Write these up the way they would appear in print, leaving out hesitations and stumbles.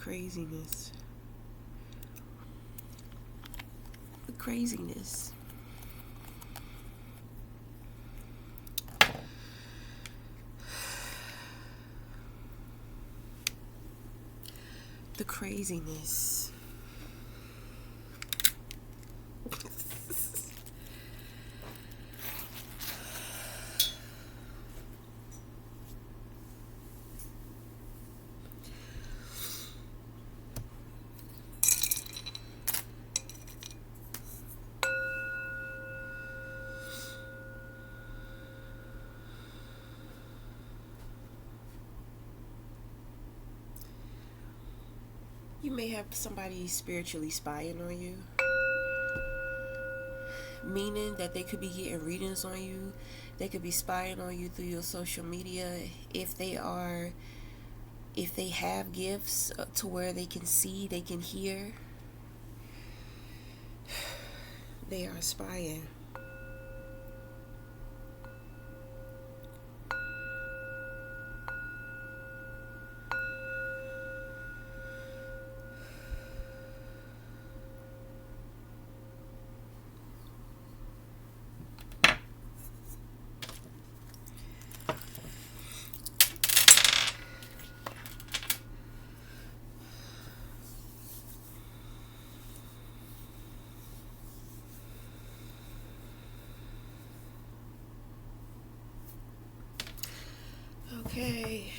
craziness. The craziness. The craziness. You may have somebody spiritually spying on you, meaning that they could be getting readings on you. They could be spying on you through your social media. If they have gifts to where they can see, they can hear, they are spying. Okay.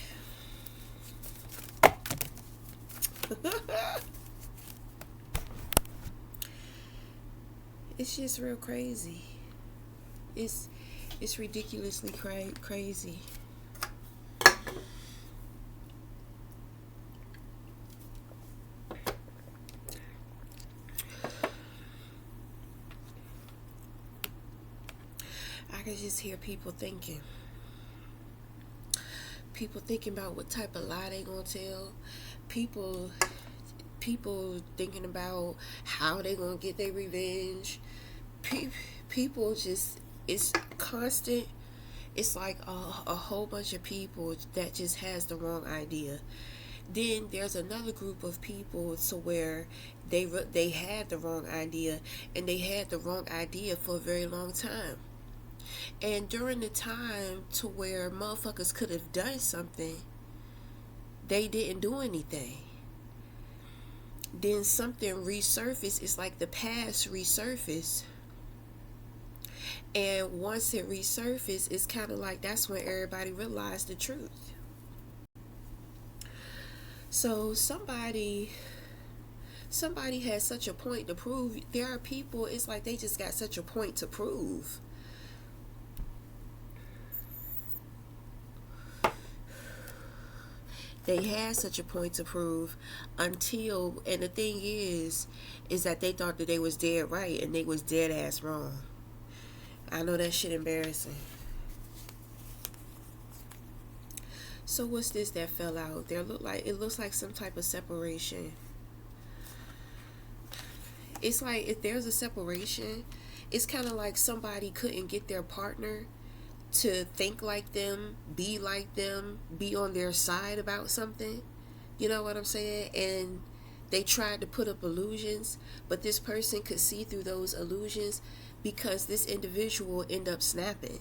It's just real crazy. It's ridiculously crazy. I can just hear people thinking. People thinking about what type of lie they gonna tell. People thinking about how they gonna get their revenge. People just, it's constant. It's like a whole bunch of people that just has the wrong idea. Then there's another group of people to where they had the wrong idea, and they had the wrong idea for a very long time. And during the time to where motherfuckers could have done something, they didn't do anything. Then something resurfaced. It's like the past resurfaced. And once it resurfaced, it's kind of like that's when everybody realized the truth. So somebody has such a point to prove. There are people, it's like they just got such a point to prove. They had such a point to prove until, and the thing is that they thought that they was dead right, and they was dead ass wrong. I know that shit embarrassing. So what's this that fell out? It looks like some type of separation. It's like if there's a separation, it's kind of like somebody couldn't get their partner to think like them, be like them, be on their side about something. You know what I'm saying? And they tried to put up illusions, but this person could see through those illusions because this individual ended up snapping.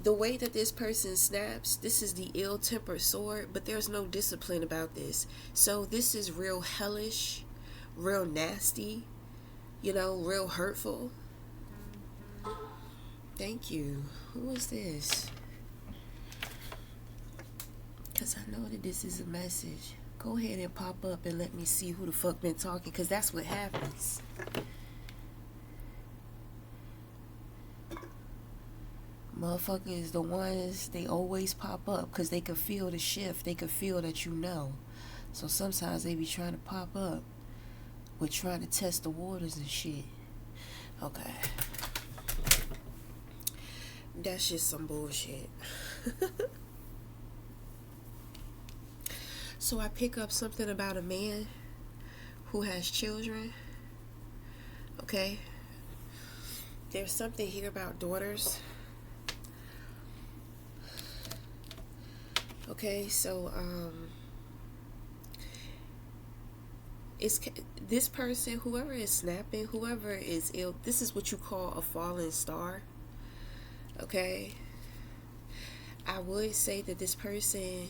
The way that this person snaps, this is the ill-tempered sword, but there's no discipline about this. So this is real hellish, real nasty, real hurtful. Thank you. Who is this? Because I know that this is a message. Go ahead and pop up and let me see who the fuck been talking, because that's what happens. Motherfuckers, the ones, they always pop up because they can feel the shift. They can feel that you know. So sometimes they be trying to pop up with trying to test the waters and shit. Okay. That's just some bullshit. So I pick up something about a man who has children. Okay. There's something here about daughters. Okay, so it's this person, whoever is snapping, whoever is ill. This is what you call a falling star. Okay, I would say that this person,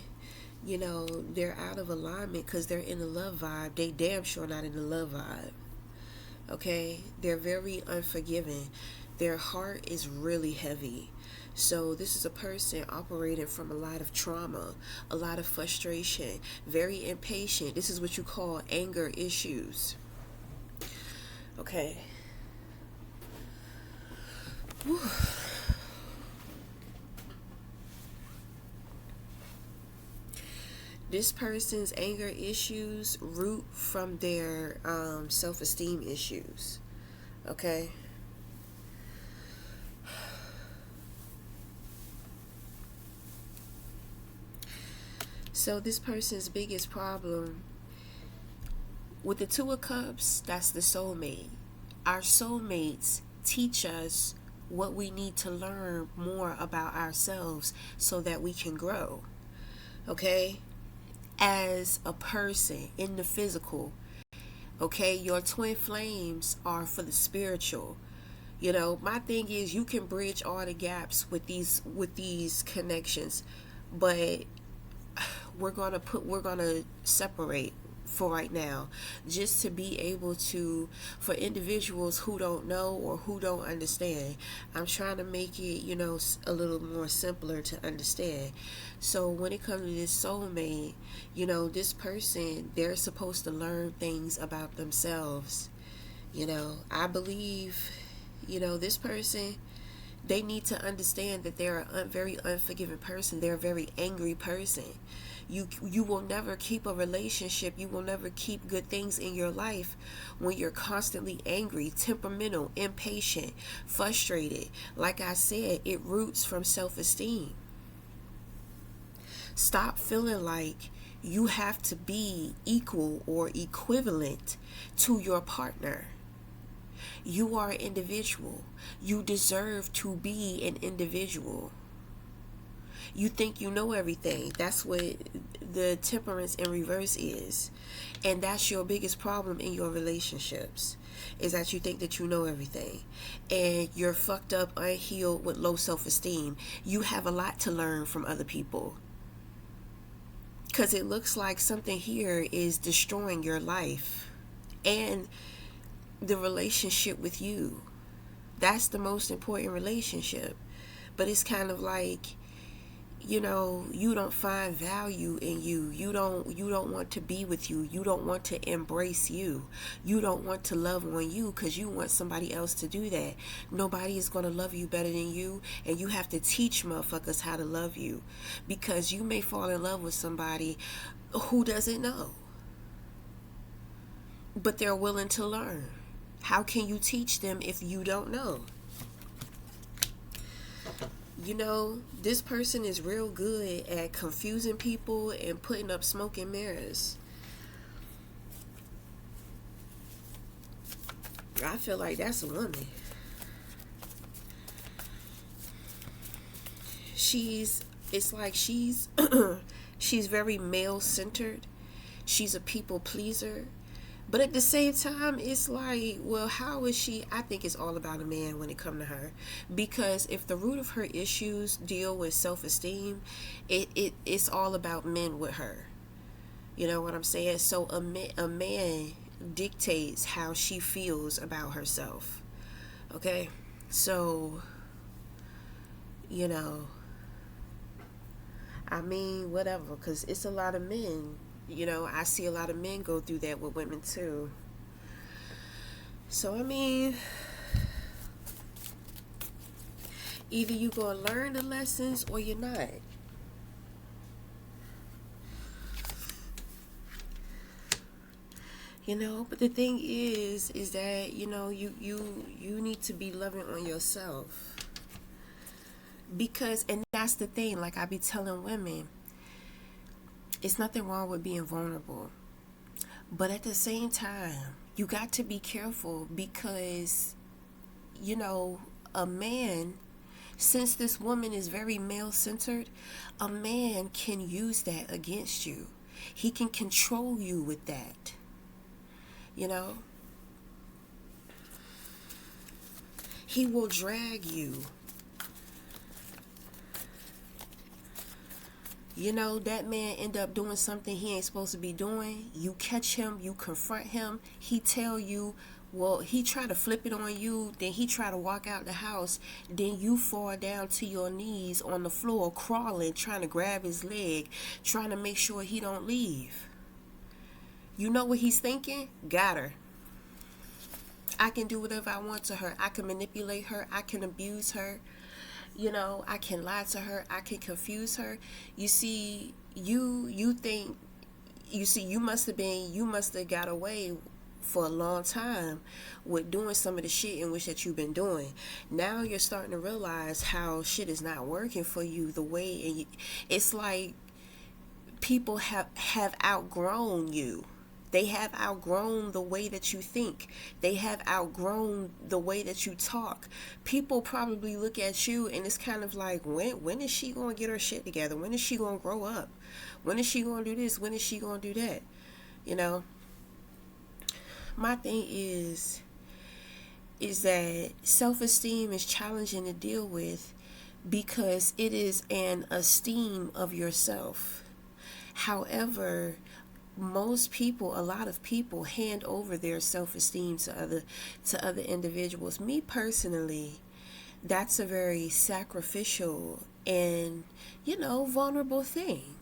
they're out of alignment because they're in the love vibe. They damn sure not in the love vibe. Okay, they're very unforgiving. Their heart is really heavy. So this is a person operating from a lot of trauma, a lot of frustration, very impatient. This is what you call anger issues. Okay. Whew. This person's anger issues root from their self-esteem issues. Okay. So this person's biggest problem with the Two of Cups, that's the soulmate. Our soulmates teach us what we need to learn more about ourselves so that we can grow. Okay? As a person in the physical, okay, your twin flames are for the spiritual. My thing is you can bridge all the gaps with these connections, but we're gonna separate for right now, just to be able to, for individuals who don't know or who don't understand, I'm trying to make it a little more simpler to understand. So when it comes to this soulmate, this person, they're supposed to learn things about themselves. I believe, this person, they need to understand that they're a very unforgiving person. They're a very angry person. You will never keep a relationship. You will never keep good things in your life when you're constantly angry, temperamental, impatient, frustrated. Like I said, it roots from self-esteem. Stop feeling like you have to be equal or equivalent to your partner. You are an individual. You deserve to be an individual. You think you know everything. That's what the temperance in reverse is. And that's your biggest problem in your relationships, is that you think that you know everything. And you're fucked up, unhealed, with low self-esteem. You have a lot to learn from other people. Because it looks like something here is destroying your life and the relationship with you. That's the most important relationship. But it's kind of like, you don't find value in you. You don't want to be with you. You don't want to embrace you. You don't want to love on you because you want somebody else to do that. Nobody is going to love you better than you, and you have to teach motherfuckers how to love you, because you may fall in love with somebody who doesn't know, but they're willing to learn. How can you teach them if you don't know? This person is real good at confusing people and putting up smoke and mirrors. I feel like that's a woman. It's like she's very male centered. She's a people pleaser. But at the same time, it's like, well, how is she? I think it's all about a man when it comes to her. Because if the root of her issues deal with self-esteem, it's all about men with her. You know what I'm saying? So a man dictates how she feels about herself. Okay? So, you know, I mean, whatever. Because it's a lot of men. I see a lot of men go through that with women too. So, I mean, either you gonna learn the lessons or you're not. But the thing is that you need to be loving on yourself, because, and that's the thing. Like I be telling women, it's nothing wrong with being vulnerable, but at the same time, you got to be careful, because a man Since this woman is very male centered, a man can use that against you. He can control you with that. You know, he will drag you. You know, that man end up doing something he ain't supposed to be doing. You catch him, you confront him, he tell you, well, he try to flip it on you, then he try to walk out the house, then you fall down to your knees on the floor crawling, trying to grab his leg, trying to make sure he don't leave. You know what he's thinking? Got her. I can do whatever I want to her. I can manipulate her. I can abuse her. You know, I can lie to her. I can confuse her. You see, you think, you must have got away for a long time with doing some of the shit in which that you've been doing. Now you're starting to realize how shit is not working for you the way, and it's like people have outgrown you. They have outgrown the way that you think. They have outgrown the way that you talk. People probably look at you and it's kind of like, when is she going to get her shit together? When is she going to grow up? When is she going to do this? When is she going to do that? You know? My thing is that self-esteem is challenging to deal with because it is an esteem of yourself. However, a lot of people hand over their self-esteem to other individuals. Me personally, that's a very sacrificial and, vulnerable thing.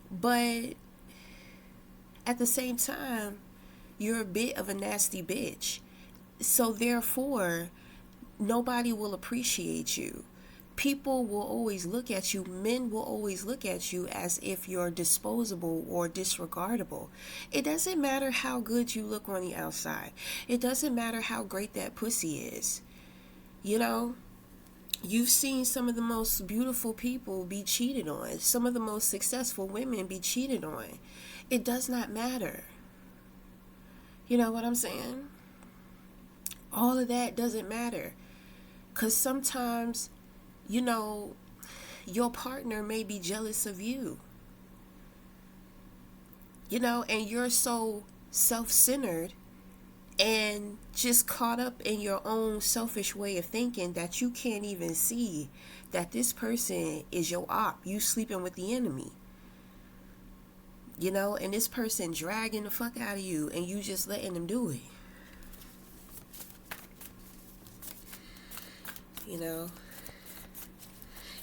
But at the same time, you're a bit of a nasty bitch. So therefore, nobody will appreciate you. People will always look at you, men will always look at you as if you're disposable or disregardable. It doesn't matter how good you look on the outside. It doesn't matter how great that pussy is. You've seen some of the most beautiful people be cheated on. Some of the most successful women be cheated on. It does not matter. You know what I'm saying? All of that doesn't matter. Because sometimes, your partner may be jealous of you. And you're so self-centered and just caught up in your own selfish way of thinking that you can't even see that this person is your op. You sleeping with the enemy. And this person dragging the fuck out of you and you just letting them do it.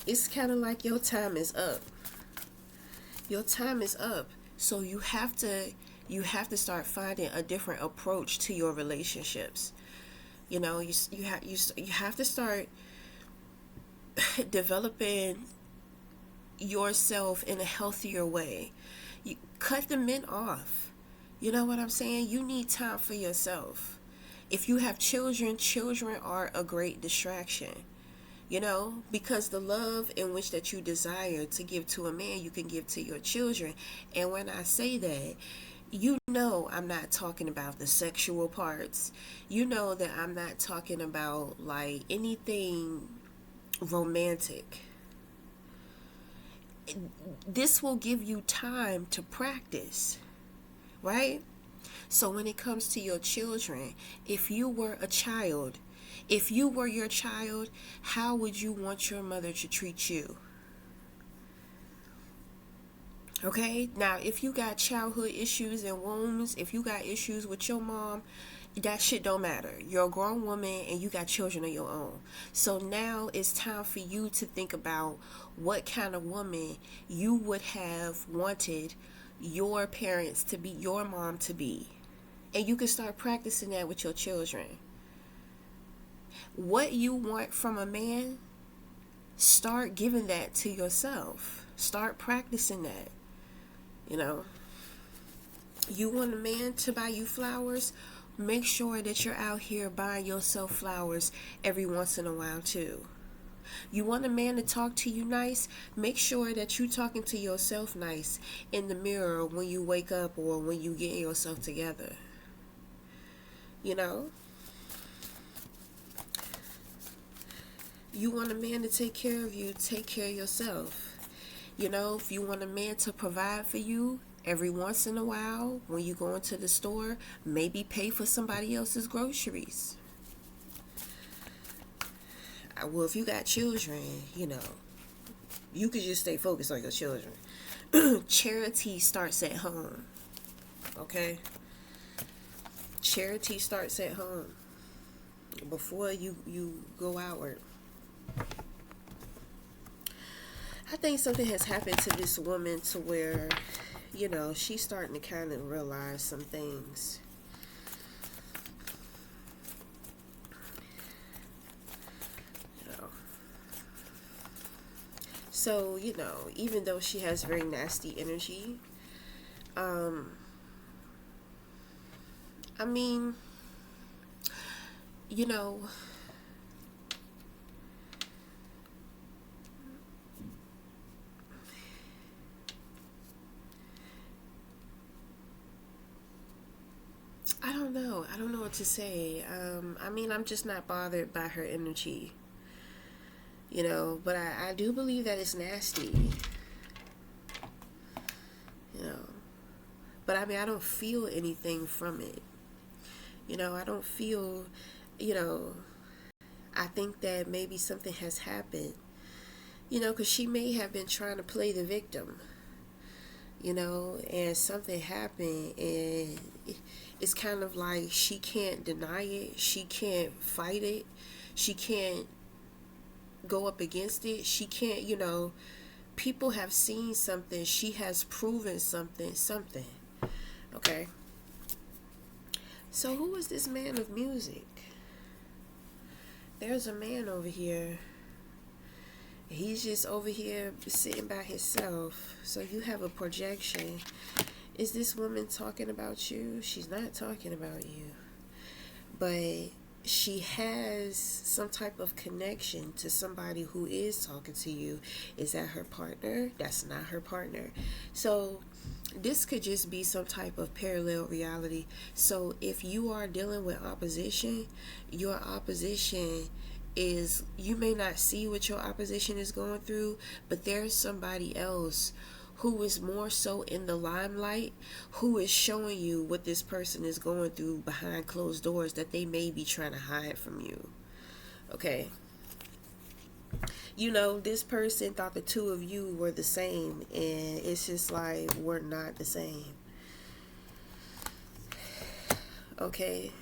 It's kind of like your time is up. Your time is up. So you have to start finding a different approach to your relationships. You have to start developing yourself in a healthier way. You cut the men off. You know what I'm saying? You need time for yourself. If you have children are a great distraction. Because the love in which that you desire to give to a man, you can give to your children. And when I say that, I'm not talking about the sexual parts. That I'm not talking about like anything romantic. This will give you time to practice, right? So when it comes to your children, if you were your child, how would you want your mother to treat you? Okay? Now, if you got childhood issues and wounds, if you got issues with your mom, that shit don't matter. You're a grown woman and you got children of your own. So now it's time for you to think about what kind of woman you would have wanted your parents to be, your mom to be. And you can start practicing that with your children. What you want from a man, start giving that to yourself. Start practicing that. You want a man to buy you flowers? Make sure that you're out here buying yourself flowers every once in a while too. You want a man to talk to you nice? Make sure that you're talking to yourself nice in the mirror when you wake up or when you get yourself together. You want a man to take care of you, take care of yourself. You know, if you want a man to provide for you, every once in a while, when you go into the store, maybe pay for somebody else's groceries. Well, if you got children, you know, you could just stay focused on your children. Charity starts at home. Okay? Charity starts at home. Before you go outward. I think something has happened to this woman to where, you know, she's starting to kind of realize some things. You know. So, you know, even though she has very nasty energy, I mean, you know, I don't know. I don't know what to say. I mean, I'm just not bothered by her energy, you know, but I do believe that it's nasty, you know. But I mean, I don't feel anything from it. You know, I don't feel, you know, I think that maybe something has happened, you know, because she may have been trying to play the victim, you know, and something happened, and it's kind of like she can't deny it, she can't fight it, she can't go up against it, she can't, you know, people have seen something, she has proven something, okay? So who is this man of music? There's a man over here. He's just over here sitting by himself. So you have a projection. Is this woman talking about you? She's not talking about you. But she has some type of connection to somebody who is talking to you. Is that her partner? That's not her partner. So this could just be some type of parallel reality. So if you are dealing with opposition, your opposition is, you may not see what your opposition is going through, but there's somebody else who is more so in the limelight, who is showing you what this person is going through behind closed doors that they may be trying to hide from you. Okay? You know, this person thought the two of you were the same, and it's just like, we're not the same. Okay?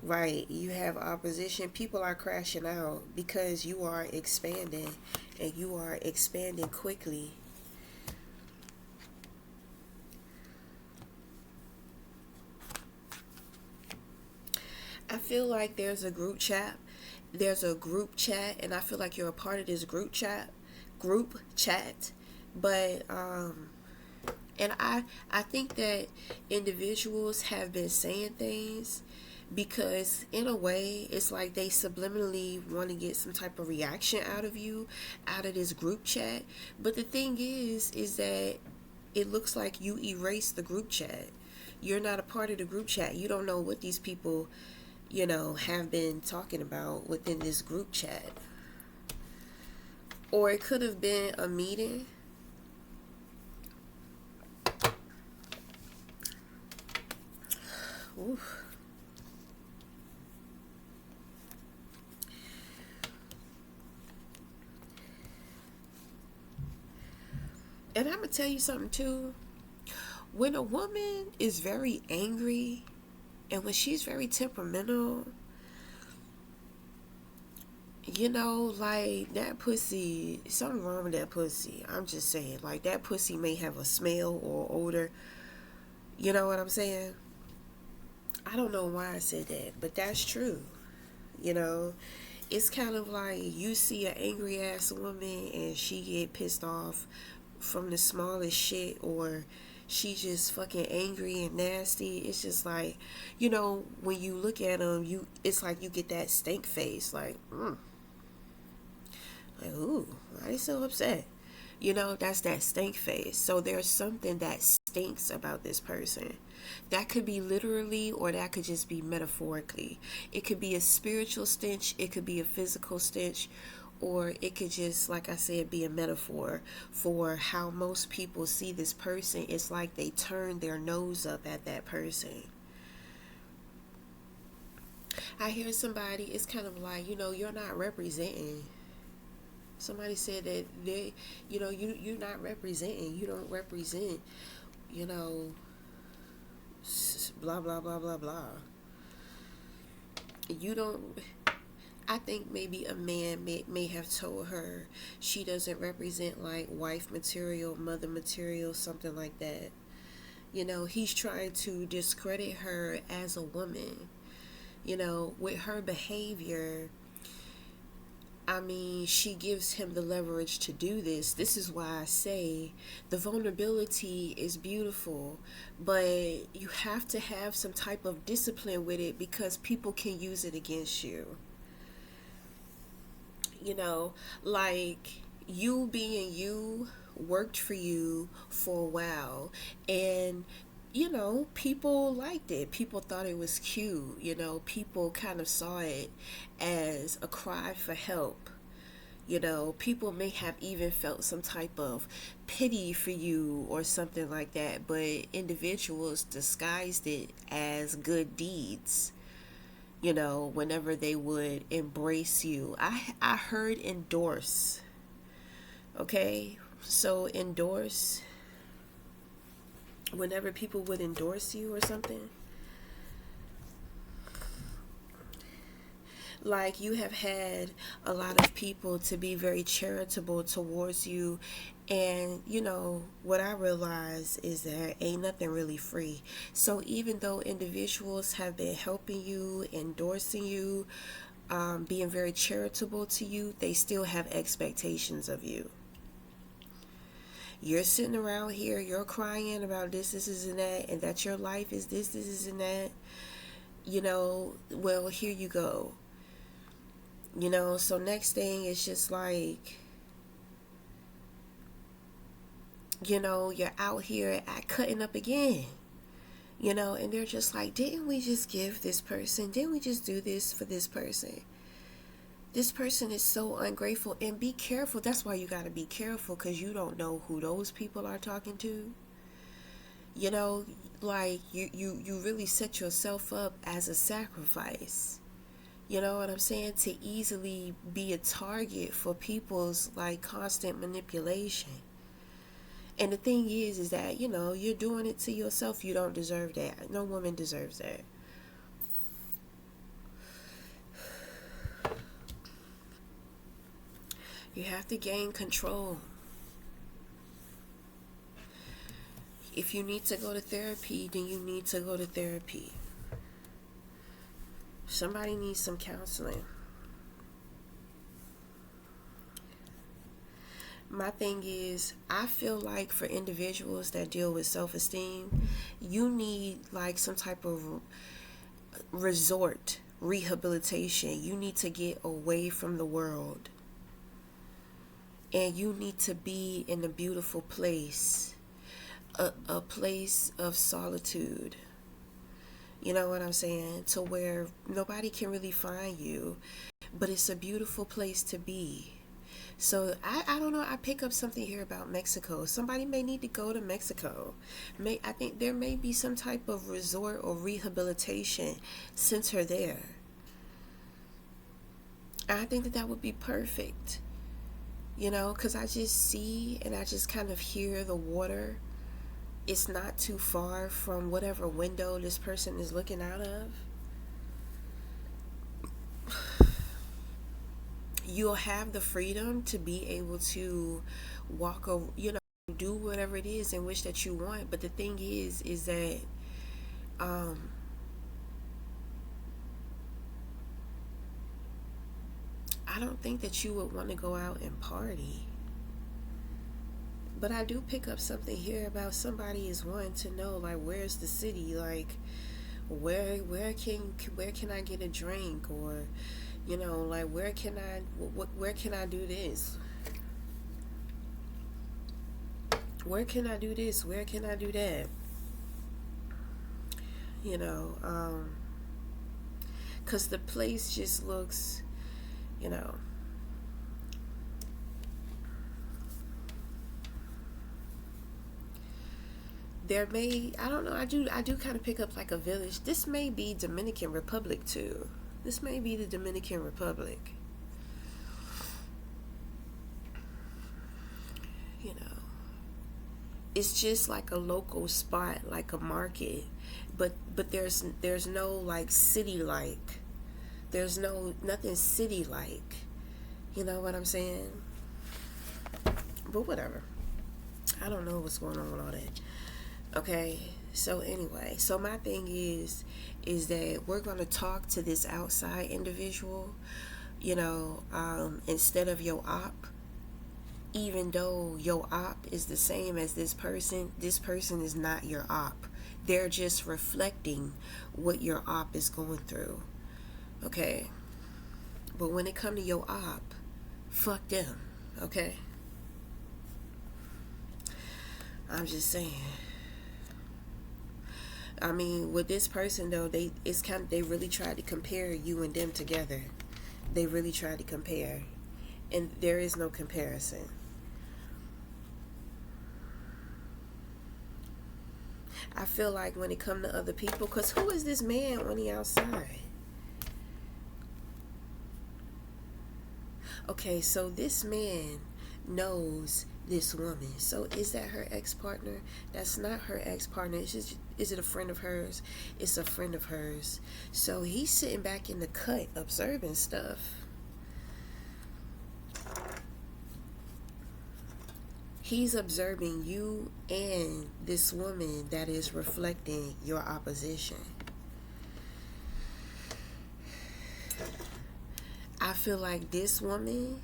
Right, you have opposition. People are crashing out because you are expanding, and you are expanding quickly. I feel like there's a group chat, and I feel like you're a part of this group chat. But and I think that individuals have been saying things because in a way it's like they subliminally want to get some type of reaction out of you, out of this group chat. But the thing is that it looks like you erased the group chat. You're not a part of the group chat. You don't know what these people, you know, have been talking about within this group chat. Or it could have been a meeting. Oof. And I'm going to tell you something too. When a woman is very angry and when she's very temperamental, you know, like that pussy, something wrong with that pussy. I'm just saying, like that pussy may have a smell or odor. You know what I'm saying? I don't know why I said that, but that's true. You know, it's kind of like you see an angry ass woman and she get pissed off from the smallest shit, or she just fucking angry and nasty. It's just like, you know, when you look at them, it's like you get that stink face, like, like, ooh, why are they so upset? You know, that's that stink face. So there's something that stinks about this person. That could be literally, or that could just be metaphorically. It could be a spiritual stench, it could be a physical stench, or it could just, like I said, be a metaphor for how most people see this person. It's like they turn their nose up at that person. I hear somebody, it's kind of like, you're not representing. Somebody said that you're not representing. You don't represent, you know, blah, blah, blah, blah, blah. You don't. I think maybe a man may have told her she doesn't represent like wife material, mother material, something like that. He's trying to discredit her as a woman. With her behavior, I mean, she gives him the leverage to do this. This is why I say the vulnerability is beautiful, but you have to have some type of discipline with it because people can use it against you. Like you being you worked for you for a while, and people liked it. People thought it was cute. People kind of saw it as a cry for help. People may have even felt some type of pity for you or something like that, but individuals disguised it as good deeds. Whenever they would embrace you. I heard endorse. Okay? So endorse, whenever people would endorse you or something, like you have had a lot of people to be very charitable towards you. And what I realize is that ain't nothing really free. So even though individuals have been helping you, endorsing you, being very charitable to you, they still have expectations of you. You're sitting around here, you're crying about this, and that, and that your life is this, and that. Well, here you go. So next thing is just like, you're out here at cutting up again. And they're just like, didn't we just give this person? Didn't we just do this for this person? This person is so ungrateful. And be careful. That's why you got to be careful, because you don't know who those people are talking to. Like you really set yourself up as a sacrifice. You know what I'm saying? To easily be a target for people's like constant manipulation. And the thing is that, you're doing it to yourself. You don't deserve that. No woman deserves that. You have to gain control. If you need to go to therapy, then you need to go to therapy. Somebody needs some counseling. My thing is, I feel like for individuals that deal with self-esteem, you need like some type of resort rehabilitation. You need to get away from the world. And you need to be in a beautiful place, a place of solitude. You know what I'm saying? To where nobody can really find you, but it's a beautiful place to be. So I don't know. I pick up something here about Mexico. Somebody may need to go to Mexico. I think there may be some type of resort or rehabilitation center there. I think that would be perfect. Because I just see and I just kind of hear the water. It's not too far from whatever window this person is looking out of. You'll have the freedom to be able to walk, do whatever it is in which that you want. But the thing is that I don't think that you would want to go out and party. But I do pick up something here about somebody is wanting to know, like, where's the city? Like, where can I get a drink? Or like, where can I do this? Where can I do this? Where can I do that? you know, because the place just looks, you know, there may, I don't know, I do kind of pick up like a village. This may be Dominican Republic too. This may be the Dominican Republic. You know, it's just like a local spot, like a market, but there's no like city like. There's no nothing city like. You know what I'm saying? But whatever. I don't know what's going on with all that. Okay. So anyway, so my thing is that we're gonna talk to this outside individual, instead of your op, even though your op is the same as this person is not your op. They're just reflecting what your op is going through. Okay? But when it come to your op, fuck them. Okay? I'm just saying. I mean, with this person though, they really tried to compare you and them together. They really tried to compare, and there is no comparison. I feel like when it come to other people, cause who is this man on the outside? Okay, so this man knows this woman. So is that her ex partner? That's not her ex partner. It's just, is it a friend of hers? It's a friend of hers. So he's sitting back in the cut observing stuff. He's observing you and this woman that is reflecting your opposition. I feel like this woman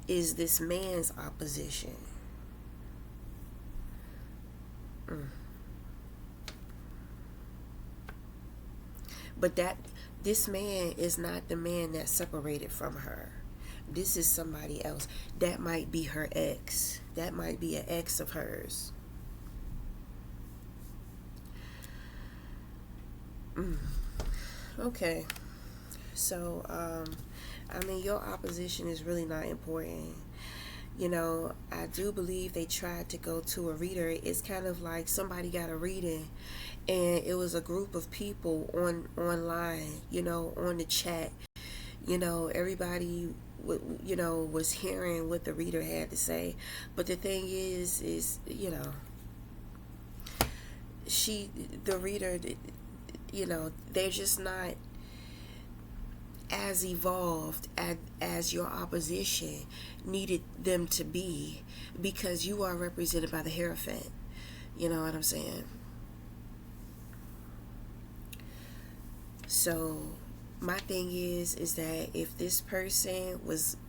is this man's opposition. Mm. But this man is not the man that separated from her. This is somebody else. That might be her ex. That might be an ex of hers. Mm. Okay. So, I mean, your opposition is really not important. I do believe they tried to go to a reader. It's kind of like somebody got a reading, and it was a group of people online, on the chat. Everybody, was hearing what the reader had to say. But the thing is, the reader, they're just not as evolved as your opposition needed them to be, because you are represented by the Hierophant. You know what I'm saying? So my thing is that if this person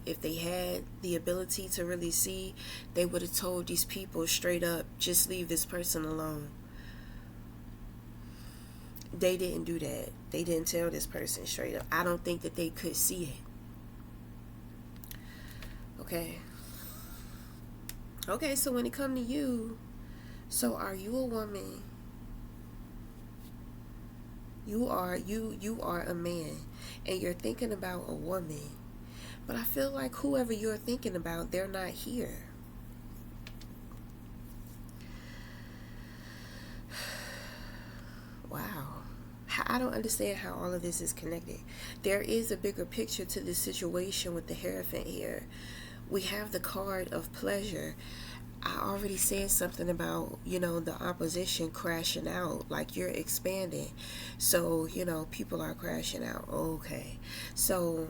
if they had the ability to really see, they would have told these people straight up, just leave this person alone. They didn't do that. They didn't tell this person straight up. I don't think that they could see it. Okay. Okay, so when it come to you, so are you a woman? You are a man, and you're thinking about a woman. But I feel like whoever you're thinking about, they're not here. Wow. I don't understand how all of this is connected. There is a bigger picture to this situation with the Hierophant here. We have the card of pleasure. I already said something about, the opposition crashing out, like you're expanding. So, people are crashing out. Okay. So,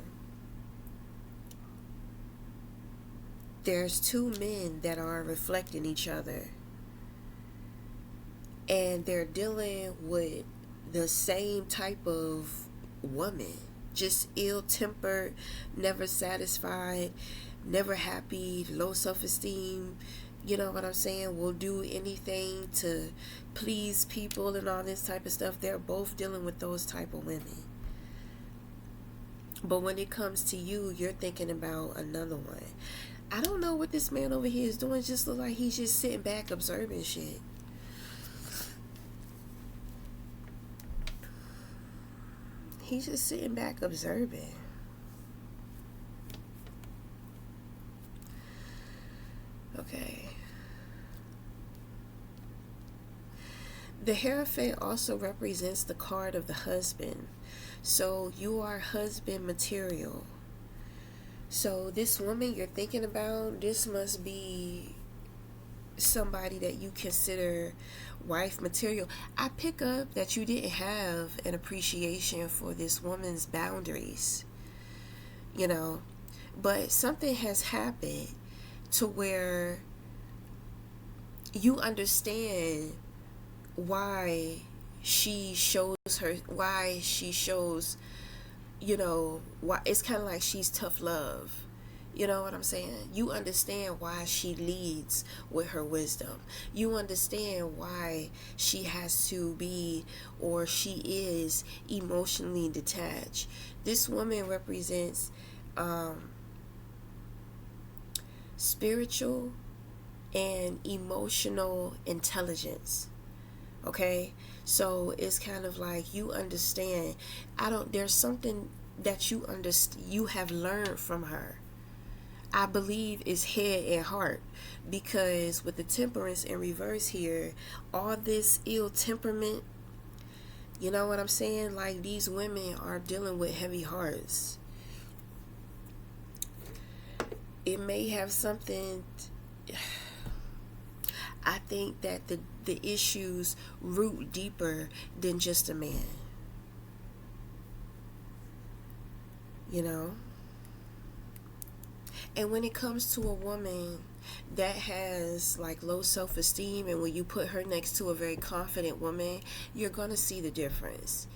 there's two men that are reflecting each other. And they're dealing with the same type of woman. Just ill-tempered, never satisfied, never happy, low self-esteem. You know what I'm saying? Will do anything to please people and all this type of stuff. They're both dealing with those type of women. But when it comes to you, you're thinking about another one. I don't know what this man over here is doing. It just look like he's just sitting back observing shit. He's just sitting back observing. Okay. The Hierophant also represents the card of the husband. So you are husband material. So this woman you're thinking about, this must be somebody that you consider wife material. I pick up that you didn't have an appreciation for this woman's boundaries, you know, but something has happened to where you understand why why she shows, you know, why it's kind of like she's tough love. You know what I'm saying? You understand why she leads with her wisdom. You understand why she has to be, or she is, emotionally detached. This woman represents spiritual and emotional intelligence. Okay? So it's kind of like you understand. There's something that you have learned from her. I believe is head and heart, because with the temperance in reverse here, all this ill temperament, you know what I'm saying? Like, these women are dealing with heavy hearts. It may have something. I think that the issues root deeper than just a man. You know? And when it comes to a woman that has like low self-esteem, and when you put her next to a very confident woman, you're going to see the difference.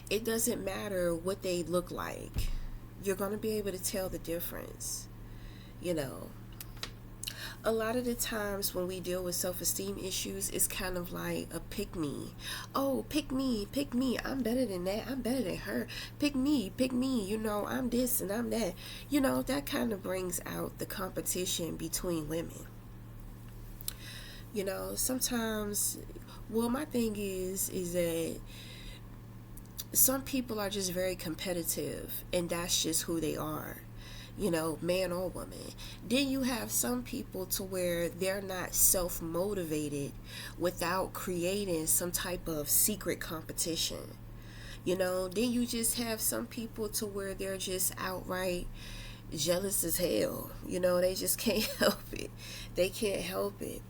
It doesn't matter what they look like. You're going to be able to tell the difference. You know, a lot of the times when we deal with self-esteem issues, it's kind of like a pick me. Oh, pick me, pick me. I'm better than that. I'm better than her. Pick me, pick me. You know, I'm this and I'm that. You know, that kind of brings out the competition between women. You know, sometimes, well, my thing is that some people are just very competitive, and that's just who they are, you know, man or woman. Then you have some people to where they're not self-motivated without creating some type of secret competition. You know, then you just have some people to where they're just outright jealous as hell. You know, they just can't help it. They can't help it.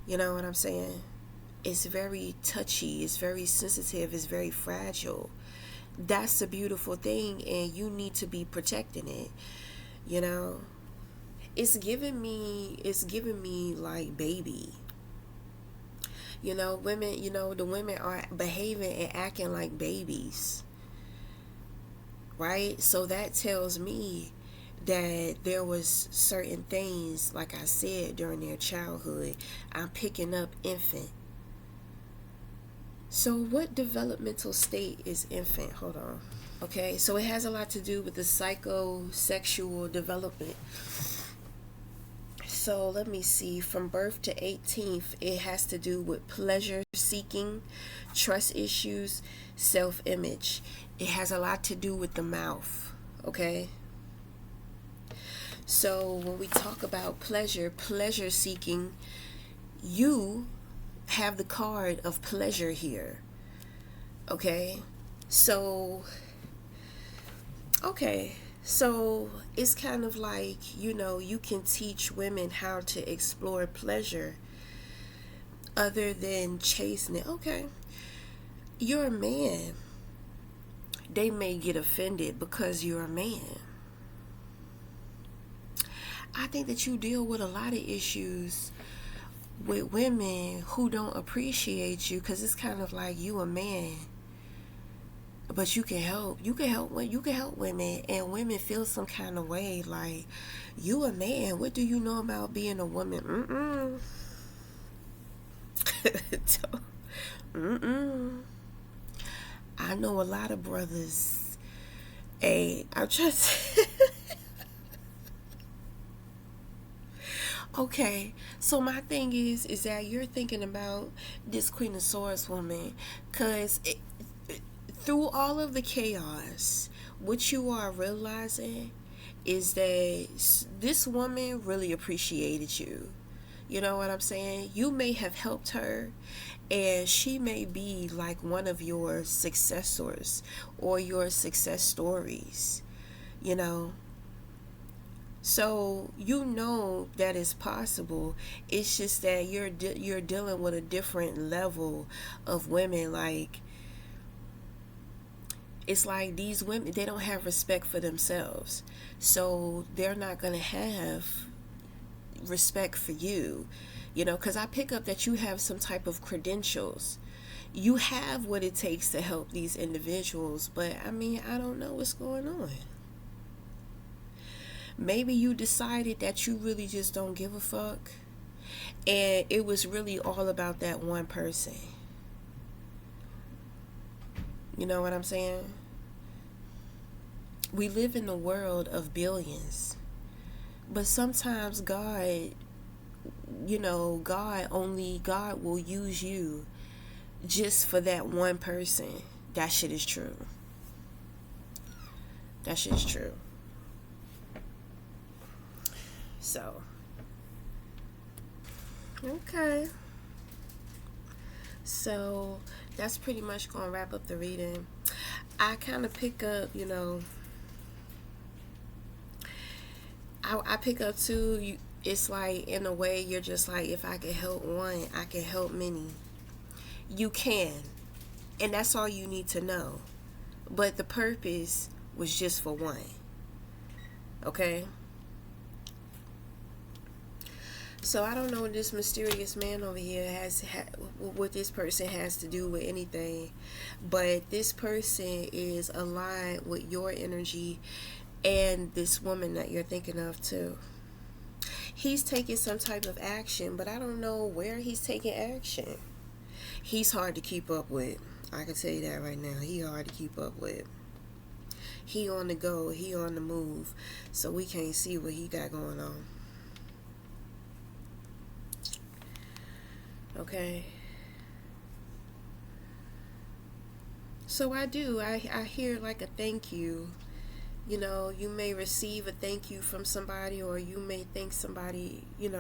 You know what I'm saying? It's very touchy, it's very sensitive, it's very fragile. That's a beautiful thing, and you need to be protecting it. You know, it's giving me like baby. You know, women, you know, the women are behaving and acting like babies, right? So that tells me that there was certain things, like I said, during their childhood. I'm picking up infant. So what developmental state is infant? Hold on. Okay, so it has a lot to do with the psychosexual development. So let me see. From birth to 18th, it has to do with pleasure seeking, trust issues, self image. It has a lot to do with the mouth. Okay? So when we talk about pleasure seeking, you have the card of pleasure here. Okay? So, okay. So it's kind of like, you know, you can teach women how to explore pleasure other than chasing it. Okay. You're a man. They may get offended because you're a man. I think that you deal with a lot of issues with women who don't appreciate you, because it's kind of like you a man, but you can help women, and women feel some kind of way like, you a man, what do you know about being a woman? Mm-mm. I know a lot of brothers. Hey, I'm just okay. So my thing is that you're thinking about this Queen of Swords woman, cause through all of the chaos, what you are realizing is that this woman really appreciated you. You know what I'm saying? You may have helped her, and she may be like one of your successors or your success stories, you know? So you know that it's possible. It's just that you're dealing with a different level of women. Like, it's like these women, they don't have respect for themselves, so they're not gonna have respect for you. You know, because I pick up that you have some type of credentials. You have what it takes to help these individuals, but I mean, I don't know what's going on. Maybe you decided that you really just don't give a fuck, and it was really all about that one person. You know what I'm saying? We live in the world of billions, but sometimes God, God will use you just for that one person. That shit is true. That shit is true. So, okay. So, that's pretty much going to wrap up the reading. I kind of pick up, I pick up too. It's like, in a way, you're just like, if I can help one, I can help many. You can. And that's all you need to know. But the purpose was just for one. Okay? So I don't know what this mysterious man over here what this person has to do with anything, but this person is aligned with your energy and this woman that you're thinking of too. He's taking some type of action, but I don't know where he's taking action. He's hard to keep up with. I can tell you that right now. He hard to keep up with. He on the go. He on the move. So we can't see what he got going on. Okay. So I do. I hear like a thank you. You may receive a thank you from somebody, or you may think somebody, you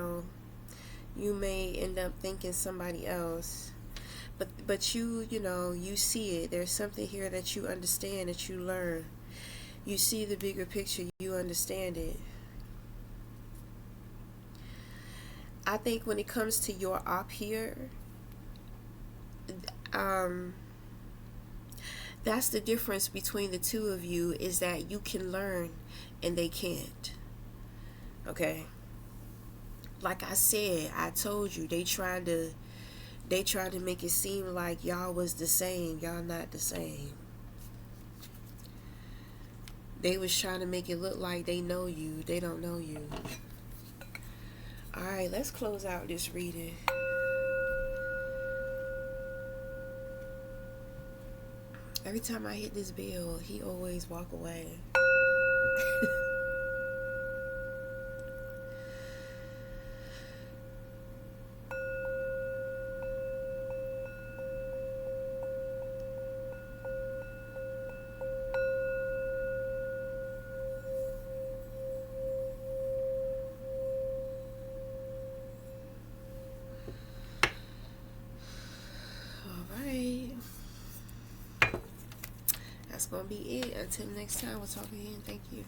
may end up thinking somebody else. But you see it. There's something here that you understand, that you learn. You see the bigger picture, you understand it. I think when it comes to your op here, that's the difference between the two of you, is that you can learn and they can't. Okay? Like I said, I told you, they tried to make it seem like y'all was the same. Y'all not the same. They was trying to make it look like they know you. They don't know you. Alright, let's close out this reading. Every time I hit this bell, he always walk away. That's gonna be it. Until next time, we'll talk again. Thank you.